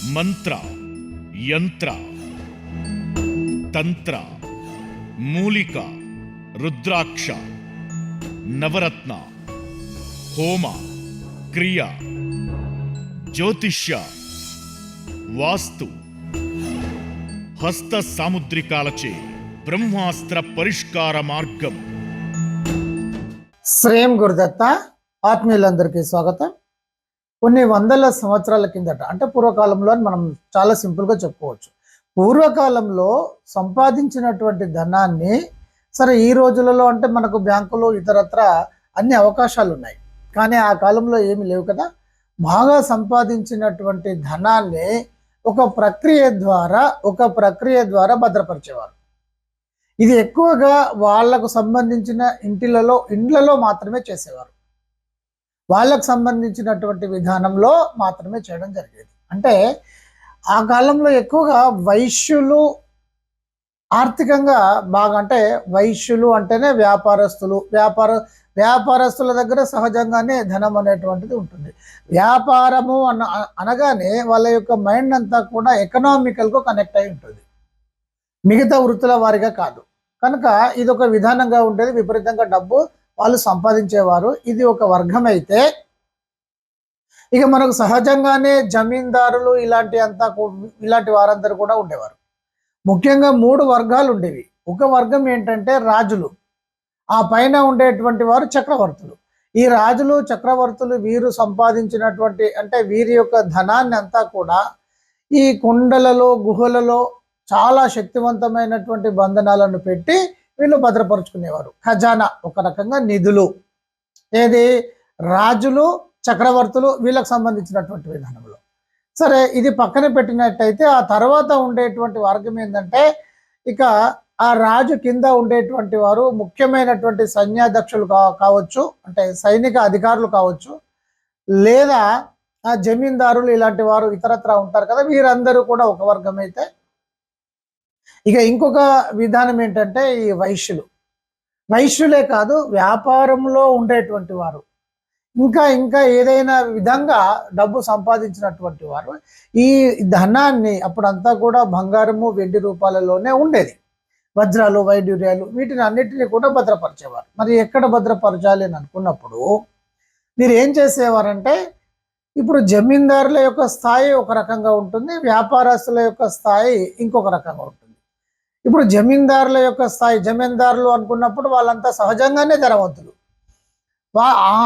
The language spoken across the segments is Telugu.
మంత్ర, యంత్ర, తంత్ర, మూలిక, రుద్రాక్ష, నవరత్న, హోమ, క్రియ, జ్యోతిష్య, వాస్తు, హస్త సాముద్రికాలచే బ్రహ్మాస్త్ర పరిష్కార మార్గం. శ్రేయం గురుదత్త. ఆత్మీయులందరికీ స్వాగతం. కొన్ని వందల సంవత్సరాల కిందట, అంటే పూర్వకాలంలో మనం చాలా సింపుల్గా చెప్పుకోవచ్చు. పూర్వకాలంలో సంపాదించినటువంటి ధనాన్ని, సరే ఈ రోజులలో అంటే మనకు బ్యాంకులు ఇతరత్ర అన్ని అవకాశాలు ఉన్నాయి, కానీ ఆ కాలంలో ఏమి లేవు కదా. బాగా సంపాదించినటువంటి ధనాన్ని ఒక ప్రక్రియ ద్వారా భద్రపరిచేవారు. ఇది ఎక్కువగా వాళ్లకు సంబంధించిన ఇండ్లలో మాత్రమే చేసేవారు. వాళ్ళకు సంబంధించినటువంటి విధానంలో మాత్రమే చేయడం జరిగేది. అంటే ఆ కాలంలో ఎక్కువగా వైశ్యులు ఆర్థికంగా బాగా, అంటే వైశ్యులు అంటేనే వ్యాపారస్తుల దగ్గర సహజంగానే ధనం అనేటువంటిది ఉంటుంది. వ్యాపారము అనగానే వాళ్ళ యొక్క మైండ్ అంతా కూడా ఎకనామికల్గా కనెక్ట్ అయి ఉంటుంది, మిగతా వృత్తుల వారిగా కాదు. కనుక ఇది ఒక విధానంగా ఉండేది. విపరీతంగా డబ్బు వాళ్ళు సంపాదించేవారు. ఇది ఒక వర్గం అయితే, ఇక మనకు సహజంగానే జమీందారులు ఇలాంటి వారందరూ కూడా ఉండేవారు. ముఖ్యంగా 3 వర్గాలు ఉండేవి. ఒక వర్గం ఏంటంటే రాజులు, ఆ పైన ఉండేటువంటి వారు చక్రవర్తులు. ఈ రాజులు చక్రవర్తులు వీరు సంపాదించినటువంటి, అంటే వీరి యొక్క ధనాన్ని అంతా కూడా ఈ కొండలలో గుహలలో చాలా శక్తివంతమైనటువంటి బంధనాలను పెట్టి వీళ్ళు భద్రపరుచుకునేవారు. ఖజానా ఒక రకంగా నిధులు. ఏది రాజులు చక్రవర్తులు వీళ్ళకి సంబంధించినటువంటి విధానంలో. సరే, ఇది పక్కన పెట్టినట్టయితే ఆ తర్వాత ఉండేటువంటి వర్గం ఏంటంటే, ఇక ఆ రాజు కింద ఉండేటువంటి వారు ముఖ్యమైనటువంటి సైన్యాధ్యక్షులు కావచ్చు, అంటే సైనిక అధికారులు కావచ్చు, లేదా ఆ జమీందారులు ఇలాంటి వారు ఇతరత్రా ఉంటారు కదా. వీరందరూ కూడా ఒక వర్గం అయితే, ఇక ఇంకొక విధానం ఏంటంటే ఈ వైశ్యులే కాదు, వ్యాపారంలో ఉండేటువంటి వారు, ఇంకా ఏదైనా విధంగా డబ్బు సంపాదించినటువంటి వారు ఈ ధనాన్ని అప్పుడంతా కూడా బంగారము వెండి రూపాయలలోనే ఉండేది. వజ్రాలు వైడూర్యాలు వీటిని అన్నిటినీ కూడా భద్రపరిచేవారు. మరి ఎక్కడ భద్రపరచాలి అని అనుకున్నప్పుడు మీరు ఏం చేసేవారంటే, ఇప్పుడు జమీందారుల యొక్క స్థాయి ఒక రకంగా ఉంటుంది, వ్యాపారస్తుల యొక్క స్థాయి ఇంకొక రకంగా ఉంటుంది. ఇప్పుడు జమీందారుల యొక్క స్థాయి, జమీందారులు అనుకున్నప్పుడు వాళ్ళంతా సహజంగానే ధనవంతులు.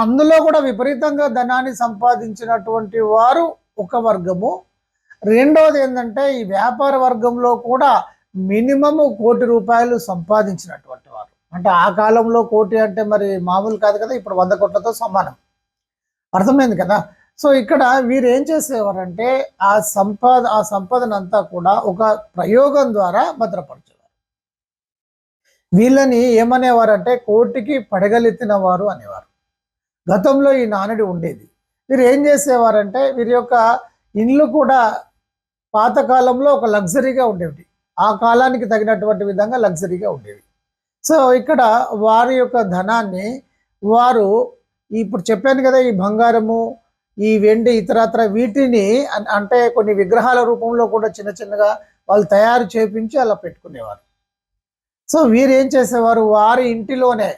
అందులో కూడా విపరీతంగా ధనాన్ని సంపాదించినటువంటి వారు ఒక వర్గము. రెండవది ఏంటంటే, ఈ వ్యాపార వర్గంలో కూడా మినిమము ₹1,00,00,000 సంపాదించినటువంటి వారు. అంటే ఆ కాలంలో కోటి అంటే మరి మామూలు కాదు కదా, ఇప్పుడు 100 కోట్లతో సమానం. అర్థమైంది కదా. సో ఇక్కడ వీరు ఏం చేసేవారంటే, ఆ సంపదనంతా కూడా ఒక ప్రయోగం ద్వారా భద్రపరిచేవారు. వీళ్ళని ఏమనేవారంటే కోటికి పడగలెత్తిన వారు అనేవారు. గతంలో ఈ నానుడి ఉండేది. వీరు ఏం చేసేవారంటే, వీరి యొక్క ఇండ్లు కూడా పాతకాలంలో ఒక లగ్జరీగా ఉండేవి, ఆ కాలానికి తగినటువంటి విధంగా లగ్జరీగా ఉండేవి. సో ఇక్కడ వారి యొక్క ధనాన్ని వారు, ఇప్పుడు చెప్పాను కదా, ఈ బంగారము ఈ వెండి ఇతరత్ర వీటిని అంటే కొన్ని విగ్రహాల రూపంలో కూడా చిన్నగా వాళ్ళు తయారు చేపించి అలా పెట్టుకునేవారు. సో వీరు ఏం చేసేవారు, వారి ఇంటిలోనే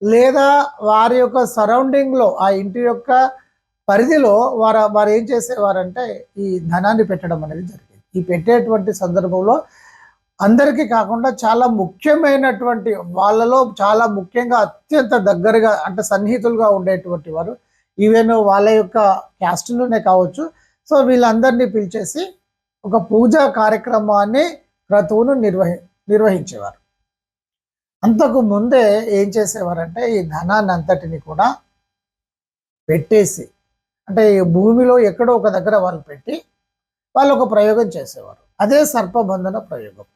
లేదా వారి యొక్క సరౌండింగ్లో, ఆ ఇంటి యొక్క పరిధిలో వారు ఏం చేసేవారంటే ఈ ధనాన్ని పెట్టడం అనేది జరిగింది. ఈ పెట్టేటువంటి సందర్భంలో అందరికీ కాకుండా చాలా ముఖ్యమైనటువంటి వాళ్ళలో చాలా ముఖ్యంగా అత్యంత దగ్గరగా, అంటే సన్నిహితులుగా ఉండేటువంటి వారు, ఈవెన్ వాళ్ళ యొక్క క్యాస్ట్లోనే కావచ్చు. సో వీళ్ళందరినీ పిలిచేసి ఒక పూజా కార్యక్రమాన్ని క్రతువును నిర్వహించేవారు. అంతకు ముందే ఏం చేసేవారంటే, ఈ ధనాన్ని అంతటిని కూడా పెట్టేసి, అంటే భూమిలో ఎక్కడో ఒక దగ్గర వాళ్ళు పెట్టి వాళ్ళు ఒక ప్రయోగం చేసేవారు. అదే సర్పబంధన ప్రయోగం.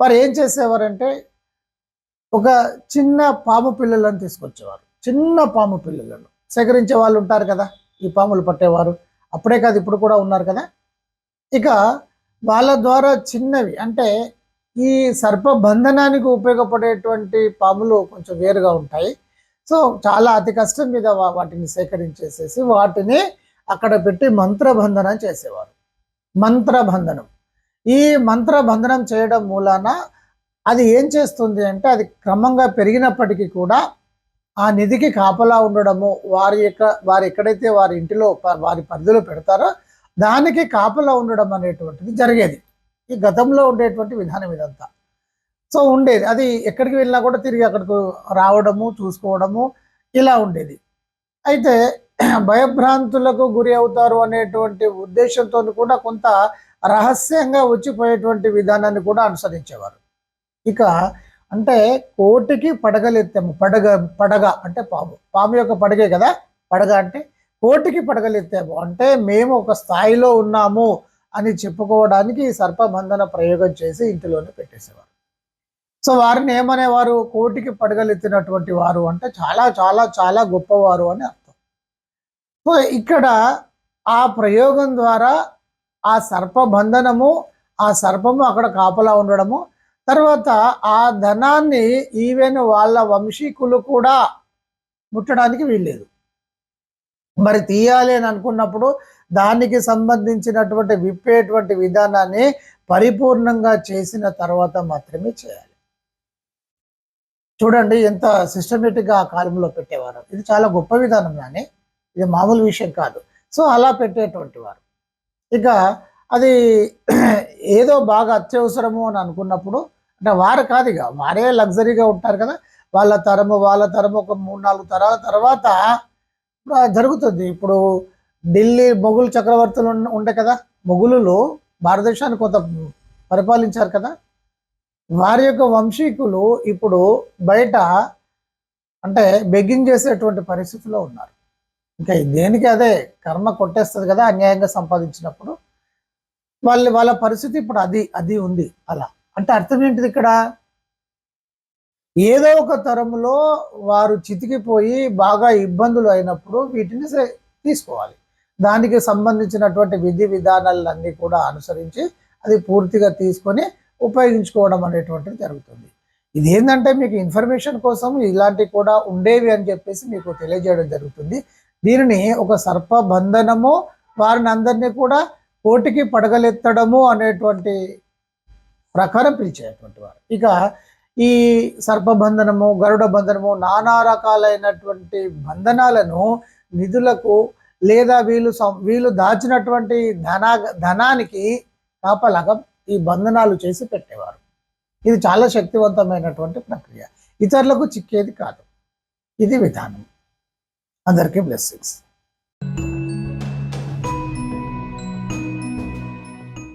వారు ఏం చేసేవారంటే, ఒక చిన్న పాము పిల్లలను తీసుకొచ్చేవారు. చిన్న పాము పిల్లలను సేకరించే వాళ్ళు ఉంటారు కదా, ఈ పాములు పట్టేవారు. అప్పుడే కాదు, ఇప్పుడు కూడా ఉన్నారు కదా. ఇక వాళ్ళ ద్వారా చిన్నవి, అంటే ఈ సర్పబంధనానికి ఉపయోగపడేటువంటి పాములు కొంచెం వేరుగా ఉంటాయి. సో చాలా అతి కష్టం మీద వాటిని సేకరించేసేసి వాటిని అక్కడ పెట్టి మంత్రబంధనం చేసేవారు. మంత్రబంధనం. ఈ మంత్రబంధనం చేయడం మూలాన అది ఏం చేస్తుంది అంటే, అది క్రమంగా పెరిగినప్పటికీ కూడా ఆ నిధికి కాపలా ఉండడము, వారు ఎక్కడైతే వారి ఇంటిలో వారి పరిధిలో పెడతారో దానికి కాపలా ఉండడం అనేటువంటిది జరిగేది. ఈ గతంలో ఉండేటువంటి విధానం ఇదంతా. సో ఉండేది. అది ఎక్కడికి వెళ్ళినా కూడా తిరిగి అక్కడికి రావడము, చూసుకోవడము ఇలా ఉండేది. అయితే భయభ్రాంతులకు గురి అవుతారు అనేటువంటి ఉద్దేశంతో కూడా కొంత రహస్యంగా వచ్చిపోయేటువంటి విధానాన్ని కూడా అనుసరించేవారు. ఇక అంటే కోటికి పడగలెత్తాము. పడగ అంటే పాము. పాము యొక్క పడగే కదా పడగ అంటే. కోటికి పడగలెత్తాము అంటే మేము ఒక స్థాయిలో ఉన్నాము అని చెప్పుకోవడానికి ఈ సర్పబంధన ప్రయోగం చేసి ఇంటిలోనే పెట్టేసేవారు. సో వారిని ఏమనేవారు? కోటికి పడగలెత్తినటువంటి వారు అంటే చాలా చాలా చాలా గొప్పవారు అని అర్థం. సో ఇక్కడ ఆ ప్రయోగం ద్వారా ఆ సర్పబంధనము, ఆ సర్పము అక్కడ కాపలా ఉండడము, తర్వాత ఆ ధనాన్ని ఈవెన్ వాళ్ళ వంశీకులు కూడా ముట్టడానికి వీల్లేదు. మరి తీయాలి అని అనుకున్నప్పుడు దానికి సంబంధించినటువంటి విప్పేటువంటి విధానాన్ని పరిపూర్ణంగా చేసిన తర్వాత మాత్రమే చేయాలి. చూడండి ఎంత సిస్టమేటిక్గా ఆ కాలంలో పెట్టేవారు. ఇది చాలా గొప్ప విధానం, కానీ ఇది మామూలు విషయం కాదు. సో అలా పెట్టేటువంటి వారు. ఇక అది ఏదో బాగా అత్యవసరము అని అనుకున్నప్పుడు, అంటే వారు కాదు, ఇక వారే లగ్జరీగా ఉంటారు కదా, వాళ్ళ తరము ఒక 3-4 తరాల తర్వాత జరుగుతుంది. ఇప్పుడు ఢిల్లీ మొఘల్ చక్రవర్తులు ఉండే కదా, మొఘలులు భారతదేశాన్ని కొంత పరిపాలించారు కదా, వారి యొక్క వంశీకులు ఇప్పుడు బయట అంటే బెగ్గింగ్ చేసేటువంటి పరిస్థితిలో ఉన్నారు. ఇంకా దేనికి అదే కర్మ కొట్టేస్తుంది కదా అన్యాయంగా సంపాదించినప్పుడు. వాళ్ళ పరిస్థితి ఇప్పుడు అది ఉంది. అలా అంటే అర్థం ఏంటిది ఇక్కడ? ఏదో ఒక తరంలో వారు చితికిపోయి బాగా ఇబ్బందులు అయినప్పుడు వీటిని తీసుకోవాలి. దానికి సంబంధించినటువంటి విధి విధానాలన్నీ కూడా అనుసరించి అది పూర్తిగా తీసుకొని ఉపయోగించుకోవడం అనేటువంటిది జరుగుతుంది. ఇది ఏంటంటే మీకు ఇన్ఫర్మేషన్ కోసం ఇలాంటివి కూడా ఉండేవి అని చెప్పేసి మీకు తెలియజేయడం జరుగుతుంది. దీనిని ఒక సర్పబంధనము, వారిని అందరినీ కూడా కోటికి పడగలెత్తడము అనేటువంటి ప్రకారం పిలిచేటువంటి వారు. ఇక ఈ సర్పబంధనము, గరుడ బంధనము, నానా రకాలైనటువంటి బంధనాలను నిధులకు లేదా వీళ్ళు దాచినటువంటి ధనానికి కాపలాగా ఈ బంధనాలు చేసి పెట్టేవారు. ఇది చాలా శక్తివంతమైనటువంటి ప్రక్రియ. ఇతరులకు చిక్కేది కాదు. ఇది విధానం. అందరికీ బ్లెస్సింగ్స్.